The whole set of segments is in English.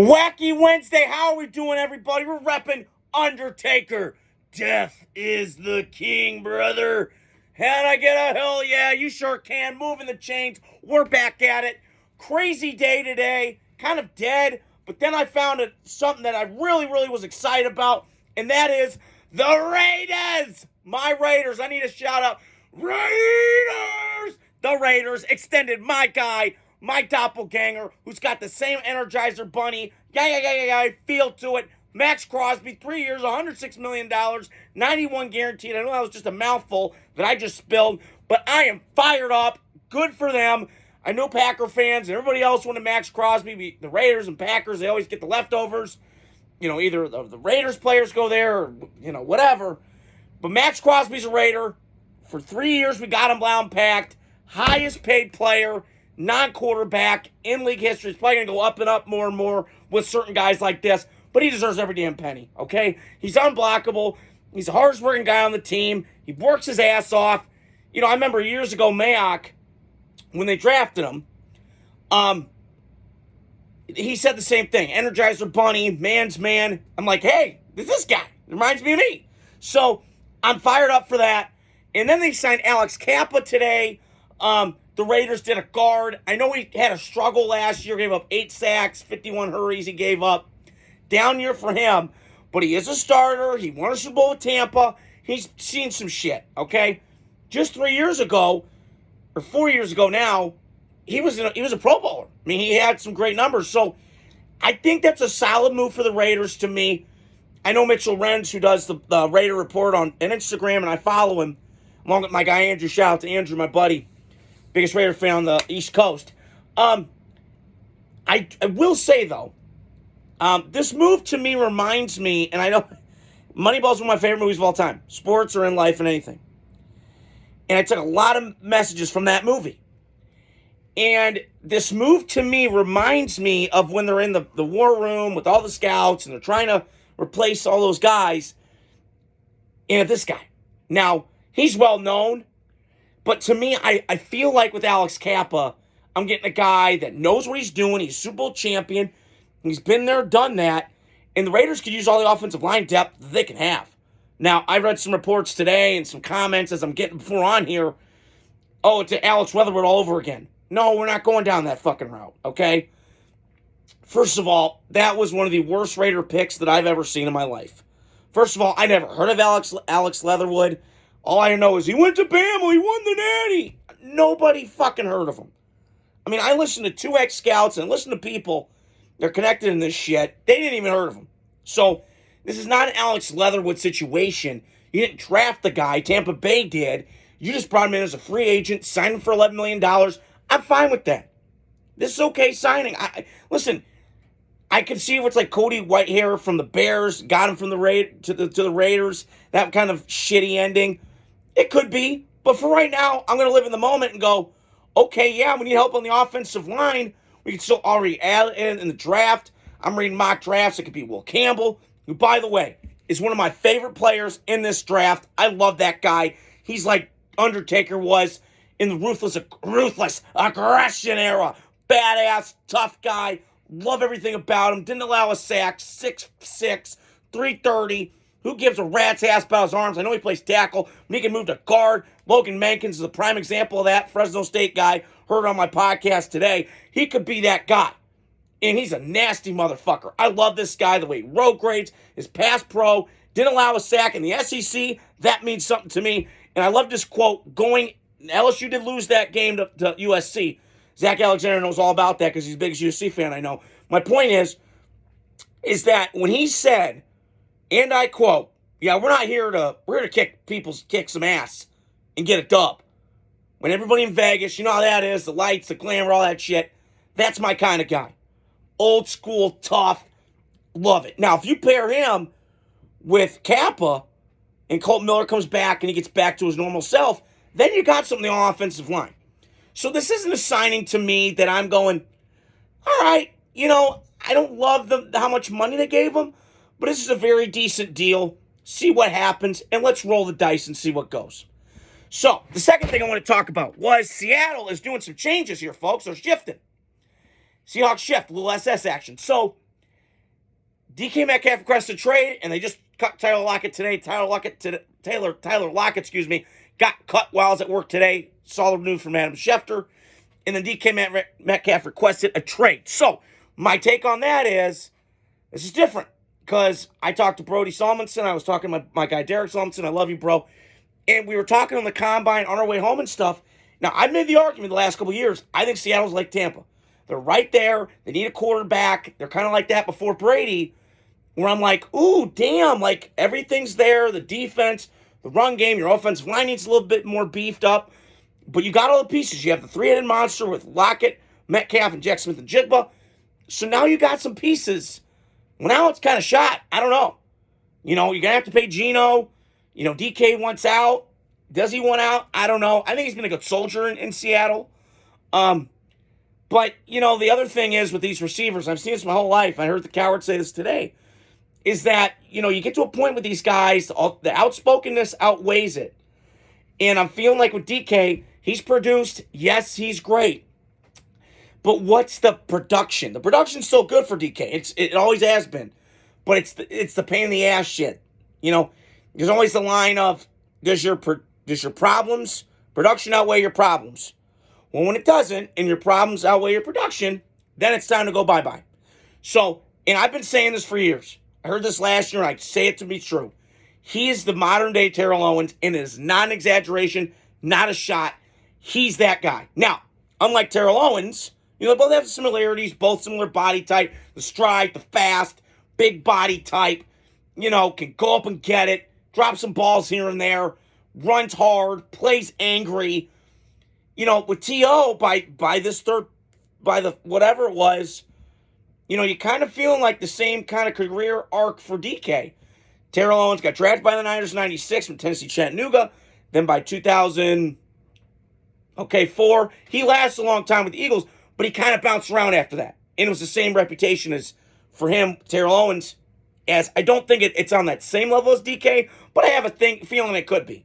Wacky Wednesday. How are we doing, everybody? We're repping Undertaker. Death is the king, brother. Can I get a hell yeah? You sure can. Moving the chains. We're back at it. Crazy day today. Kind of dead. But then I found something that I really was excited about. And that is the Raiders. My Raiders. I need a shout out. Raiders. The Raiders extended my guy, my doppelganger, who's got the same Energizer Bunny, feel to it. Max Crosby, 3 years, $106 million, 91 guaranteed. I know that was just a mouthful that I just spilled, but I am fired up. Good for them. I know Packer fans and everybody else wanted Max Crosby. The Raiders and Packers, they always get the leftovers. Either the Raiders players go there or, whatever. But Max Crosby's a Raider. For 3 years, we got him down packed. Highest paid player, non-quarterback in league history. He's probably going to go up and up more and more with certain guys like this. But he deserves every damn penny, okay? He's unblockable. He's the hardest working guy on the team. He works his ass off. I remember years ago, Mayock, when they drafted him, he said the same thing. Energizer Bunny, man's man. I'm like, hey, this guy. It reminds me of me. So I'm fired up for that. And then they signed Alex Kappa today. The Raiders did a guard. I know he had a struggle last year, gave up 8 sacks, 51 hurries he gave up. Down year for him, but he is a starter. He won a Super Bowl with Tampa. He's seen some shit, okay? Just 3 years ago, or 4 years ago now, he was a Pro Bowler. I mean, he had some great numbers. So I think that's a solid move for the Raiders to me. I know Mitchell Renz, who does the Raider Report on Instagram, and I follow him, along with my guy Andrew. Shout out to Andrew, my buddy. Biggest Raider fan on the East Coast. I will say, though, this move to me reminds me, and I know Moneyball's one of my favorite movies of all time. Sports or in life and anything. And I took a lot of messages from that movie. And this move to me reminds me of when they're in the war room with all the scouts and they're trying to replace all those guys. And this guy. Now, he's well known. But to me, I feel like with Alex Kappa, I'm getting a guy that knows what he's doing. He's Super Bowl champion. He's been there, done that. And the Raiders could use all the offensive line depth that they can have. Now, I read some reports today and some comments as I'm getting before on here. Oh, it's Alex Leatherwood all over again. No, we're not going down that fucking route, okay? First of all, that was one of the worst Raider picks that I've ever seen in my life. First of all, I never heard of Alex Leatherwood. All I know is he went to Bama, he won the Natty. Nobody fucking heard of him. I mean, I listened to 2X scouts and listened to people. They're connected in this shit. They didn't even heard of him. So, this is not an Alex Leatherwood situation. You didn't draft the guy. Tampa Bay did. You just brought him in as a free agent, signed him for $11 million. I'm fine with that. This is okay signing. Listen, I can see what's like Cody Whitehair from the Bears, got him from to the Raiders. That kind of shitty ending. It could be. But for right now, I'm going to live in the moment and go, okay, yeah, we need help on the offensive line. We can still already add in the draft. I'm reading mock drafts. It could be Will Campbell, who, by the way, is one of my favorite players in this draft. I love that guy. He's like Undertaker was in the ruthless aggression era. Badass, tough guy. Love everything about him. Didn't allow a sack. 6'6", 330. Who gives a rat's ass about his arms? I know he plays tackle. He can move to guard. Logan Mankins is a prime example of that. Fresno State guy. Heard on my podcast today. He could be that guy. And he's a nasty motherfucker. I love this guy. The way he road grades, his pass pro, didn't allow a sack in the SEC. That means something to me. And I love this quote. LSU did lose that game to USC. Zach Alexander knows all about that because he's the biggest USC fan I know. My point is that when he said, and I quote, yeah, we're here to kick some ass and get a dub. When everybody in Vegas, you know how that is, the lights, the glamour, all that shit, that's my kind of guy. Old school, tough, love it. Now, if you pair him with Kappa and Colt Miller comes back and he gets back to his normal self, then you got something on the offensive line. So this isn't a signing to me that I'm going, all right, I don't love how much money they gave him, but this is a very decent deal. See what happens, and let's roll the dice and see what goes. So, the second thing I want to talk about was Seattle is doing some changes here, folks. They're shifting. Seahawks shift, a little SS action. So, DK Metcalf requested a trade, and they just cut Tyler Lockett today. Tyler Lockett, excuse me, got cut while I was at work today. Solid news from Adam Schefter. And then DK Metcalf requested a trade. So, my take on that is, this is different. Because I talked to Brody Solmonson. I was talking to my guy Derek Solmonson. I love you, bro. And we were talking on the combine on our way home and stuff. Now, I've made the argument the last couple of years. I think Seattle's like Tampa. They're right there. They need a quarterback. They're kind of like that before Brady, where I'm like, ooh, damn, like everything's there. The defense, the run game, your offensive line needs a little bit more beefed up. But you got all the pieces. You have the three-headed monster with Lockett, Metcalf, and Jack Smith and Jigba. So now you got some pieces. Well, now it's kind of shot. I don't know. You're going to have to pay Geno. DK wants out. Does he want out? I don't know. I think he's been a good soldier in Seattle. But, the other thing is with these receivers, I've seen this my whole life. I heard the Coward say this today, is that, you get to a point with these guys, the outspokenness outweighs it. And I'm feeling like with DK, he's produced. Yes, he's great. But what's the production? The production's still good for DK. It always has been. But it's the pain in the ass shit. There's always the line of, does your problems, production outweigh your problems? Well, when it doesn't, and your problems outweigh your production, then it's time to go bye-bye. So, and I've been saying this for years. I heard this last year, and I say it to be true. He is the modern-day Terrell Owens, and it is not an exaggeration, not a shot. He's that guy. Now, unlike Terrell Owens, they both have similarities, both similar body type, the stride, the fast, big body type, can go up and get it, drop some balls here and there, runs hard, plays angry. With T.O., by the whatever it was, you're kind of feeling like the same kind of career arc for DK. Terrell Owens got drafted by the Niners in 96 from Tennessee Chattanooga. Then by 2004, he lasted a long time with the Eagles, but he kind of bounced around after that. And it was the same reputation as, for him, Terrell Owens, as I don't think it's on that same level as DK, but I have a feeling it could be.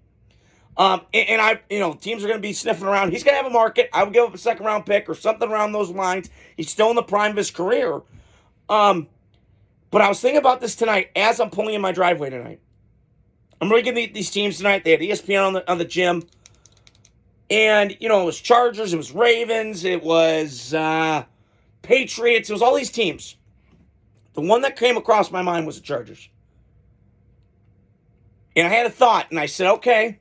Teams are going to be sniffing around. He's going to have a market. I would give up a second-round pick or something around those lines. He's still in the prime of his career. But I was thinking about this tonight as I'm pulling in my driveway tonight. I'm really getting these teams tonight. They had ESPN on the gym. And, it was Chargers, it was Ravens, it was Patriots, it was all these teams. The one that came across my mind was the Chargers. And I had a thought, and I said, okay,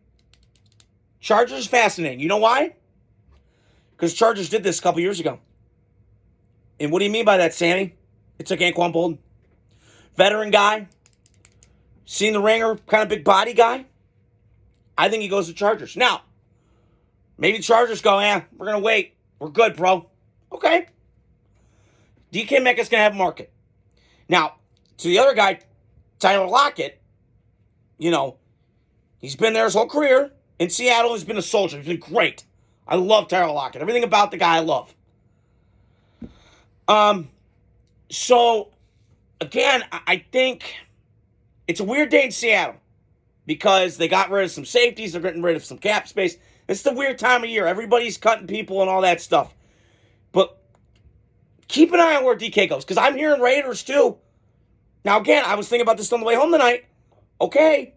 Chargers is fascinating. You know why? Because Chargers did this a couple years ago. And what do you mean by that, Sammy? It took Anquan Bolden. Veteran guy. Seen the ringer, kind of big body guy. I think he goes to Chargers. Now, maybe the Chargers go, we're going to wait. We're good, bro. Okay. DK Metcalf's going to have a market. Now, to the other guy, Tyler Lockett, he's been there his whole career. In Seattle, he's been a soldier. He's been great. I love Tyler Lockett. Everything about the guy I love. So, again, I think it's a weird day in Seattle because they got rid of some safeties. They're getting rid of some cap space. It's the weird time of year. Everybody's cutting people and all that stuff. But keep an eye on where DK goes because I'm hearing Raiders too. Now, again, I was thinking about this on the way home tonight. Okay.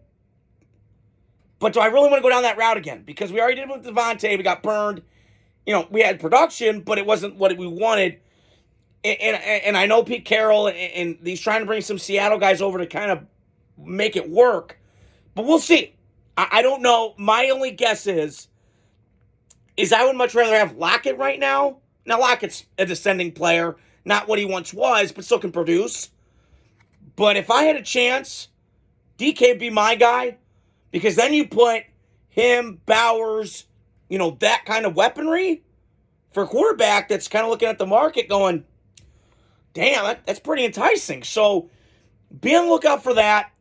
But do I really want to go down that route again? Because we already did it with Devontae. We got burned. We had production, but it wasn't what we wanted. And I know Pete Carroll and he's trying to bring some Seattle guys over to kind of make it work. But we'll see. I don't know. My only guess is I would much rather have Lockett right now. Now, Lockett's a descending player. Not what he once was, but still can produce. But if I had a chance, DK would be my guy. Because then you put him, Bowers, that kind of weaponry for a quarterback that's kind of looking at the market going, damn, that's pretty enticing. So be on the lookout for that.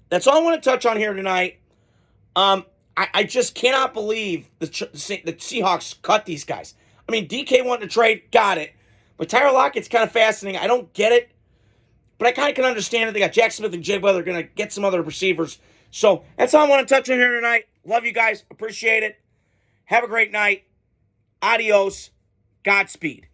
That's all I want to touch on here tonight. I just cannot believe the Seahawks cut these guys. I mean, DK wanted to trade, got it. But Tyler Lockett's kind of fascinating. I don't get it. But I kind of can understand it. They got Jack Smith and Jigba. They're going to get some other receivers. So that's all I want to touch on here tonight. Love you guys. Appreciate it. Have a great night. Adios. Godspeed.